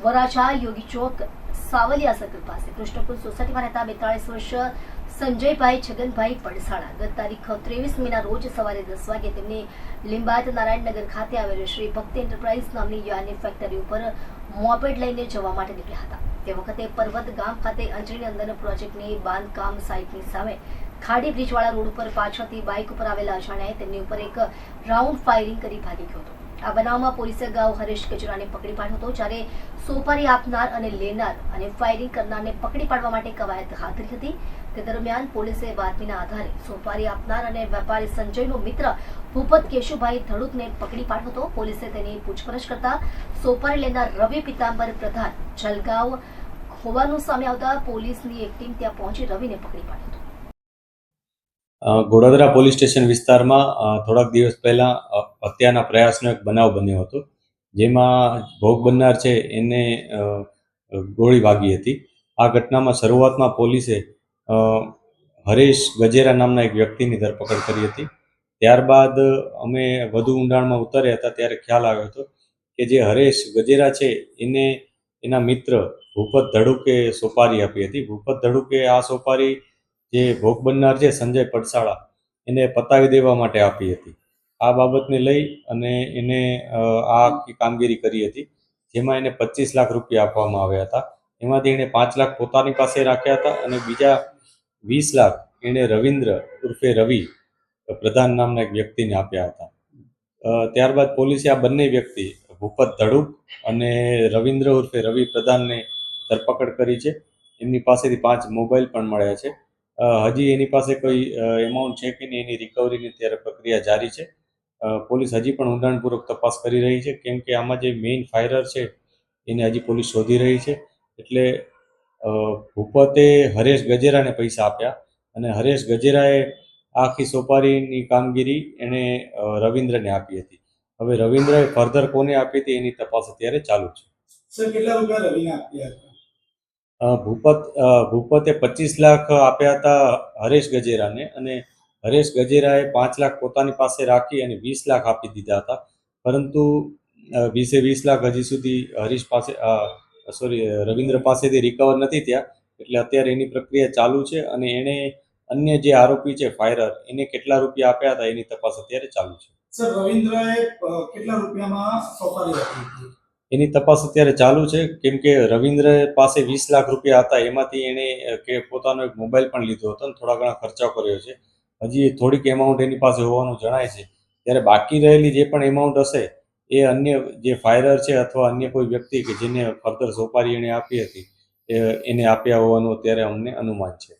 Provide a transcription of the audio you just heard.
વરાછા યોગી ચોક Savaliya circle પાસે કૃષ્ણપુર સોસાયટીમાં રહેતા 42 વર્ષ સંજયભાઈ છગનભાઈ પડસાળા ગત તારીખ 23 મેના રોજ સવારે 10 વાગે તેમની લિંબાયત નારાયણનગર ખાતે આવેલ શ્રી ભક્તિ એન્ટરપ્રાઇઝ નામની યાની ફેક્ટરી ઉપર મોપેડ લઈને જવા માટે નીકળ્યા હતા। તે વખતે પર્વત ગામ ખાતે અંજણી અંદર પ્રોજેક્ટની બાંધકામ સાઇટની સામે ખાડી બ્રિજવાળા રોડ ઉપર પાછળથી બાઇક ઉપર આવેલા અજાણ્યાએ તેમની ઉપર એક રાઉન્ડ ફાયરિંગ કરી ભાગી ગયો હતો। આ બનાવમાં પોલીસે અગાઉ હરેશ ગજરાને પકડી પાડ્યો હતો, જ્યારે સોપારી આપનાર અને લેનાર અને ફાયરિંગ કરનારને પકડી પાડવા માટે કવાયત હાથ ધરી હતી। તે દરમિયાન પોલીસે બાતમીના આધારે સોપારી આપનાર અને વેપારી સંજયનો મિત્ર ભૂપત કેશુભાઈ ધડુકને પકડી પાડ્યો હતો। પોલીસે તેની પૂછપરછ કરતા સોપારી લેનાર રવિ પિતાંબર પ્રધાન જલગાંવ હોવાનું સામે આવતા પોલીસની એક ટીમ ત્યાં પહોંચી રવિને પકડી પાડ્યો હતો। ગોડાદરા પોલીસ સ્ટેશન વિસ્તારમાં થોડાક દિવસ પહેલા હત્યાના પ્રયાસનો એક બનાવ બન્યો હતો, જેમાં ભોગ બનનાર છે એને ગોળી વાગી હતી। આ ઘટનામાં શરૂઆતમાં પોલીસે હરેશ ગજેરા નામના એક વ્યક્તિની ધરપકડ કરી હતી। ત્યારબાદ અમે વધુ ઊંડાણમાં ઉતર્યા હતા ત્યારે ખ્યાલ આવ્યો હતો કે જે હરેશ ગજેરા છે એને એના મિત્ર ભૂપત ધડુકે સોપારી આપી હતી। ભૂપત ધડુકે આ સોપારી જે ભોગ બનનાર છે સંજય પડસાળા એને પતાવી દેવા માટે આપી હતી। આ બાબતને લઈ અને એને આ કામગીરી કરી હતી, જેમાં એને 25 લાખ રૂપિયા આપવામાં આવ્યા હતા। એમાંથી એણે 5 લાખ પોતાની પાસે રાખ્યા હતા અને બીજા 20 લાખ એણે રવિન્દ્ર ઉર્ફે રવિ પ્રધાન નામના એક વ્યક્તિને આપ્યા હતા। ત્યારબાદ પોલીસે આ બંને વ્યક્તિ ભૂપત ધડુક અને રવિન્દ્ર ઉર્ફે રવિ પ્રધાનને ધરપકડ કરી છે। એમની પાસેથી 5 મોબાઈલ પણ મળ્યા છે। હજી એની પાસે કોઈ એમાઉન્ટ છે કે નહીં એની રિકવરીની અત્યારે પ્રક્રિયા જારી છે। પોલીસ હજી પણ ઊંડાણપૂર્વક તપાસ કરી રહી છે, કેમ કે આમાં જે મેઇન ફાયરર છે એને હજી પોલીસ શોધી રહી છે। એટલે ભૂપતે હરેશ ગજેરાને પૈસા આપ્યા અને હરેશ ગજેરાએ આખી સોપારીની કામગીરી એણે રવિન્દ્રને આપી હતી। હવે રવિન્દ્રએ ફર્ધર કોને આપી હતી એની તપાસ અત્યારે ચાલુ છે। સર, કેટલા રૂપિયા રવિને આપ્યા હતા? ભૂપતે 25 લાખ આપ્યા હતા હરેશ ગજેરાને અને હરેશ ગજેરાએ 5 લાખ પોતાની પાસે રાખી અને 20 લાખ આપી દીધા હતા, પરંતુ 20 લાખ હજી સુધી રવિન્દ્ર પાસેથી રિકવર નથી થયા। એટલે અત્યારે એની પ્રક્રિયા ચાલુ છે અને એણે અન્ય જે આરોપી છે ફાયરર એને કેટલા રૂપિયા આપ્યા હતા એની તપાસ અત્યારે ચાલુ છે। સર, રવિન્દ્રએ કેટલા રૂપિયામાં સોપારી આપી હતી? એની તપાસ અત્યારે ચાલુ છે, કેમ કે રવિન્દ્ર પાસે 20 લાખ રૂપિયા હતા, એમાંથી એણે પોતાનો એક મોબાઈલ પણ લીધો હતો અને થોડા ઘણા ખર્ચા કર્યો છે। હજી થોડીક એમાઉન્ટ એની પાસે હોવાનું જણાય છે, ત્યારે બાકી રહેલી જે પણ એમાઉન્ટ હશે એ અન્ય જે ફાયરર છે અથવા અન્ય કોઈ વ્યક્તિ કે જેને ફર્ધર સોપારી એણે આપી હતી એને આપ્યા હોવાનું અત્યારે અમને અનુમાન છે।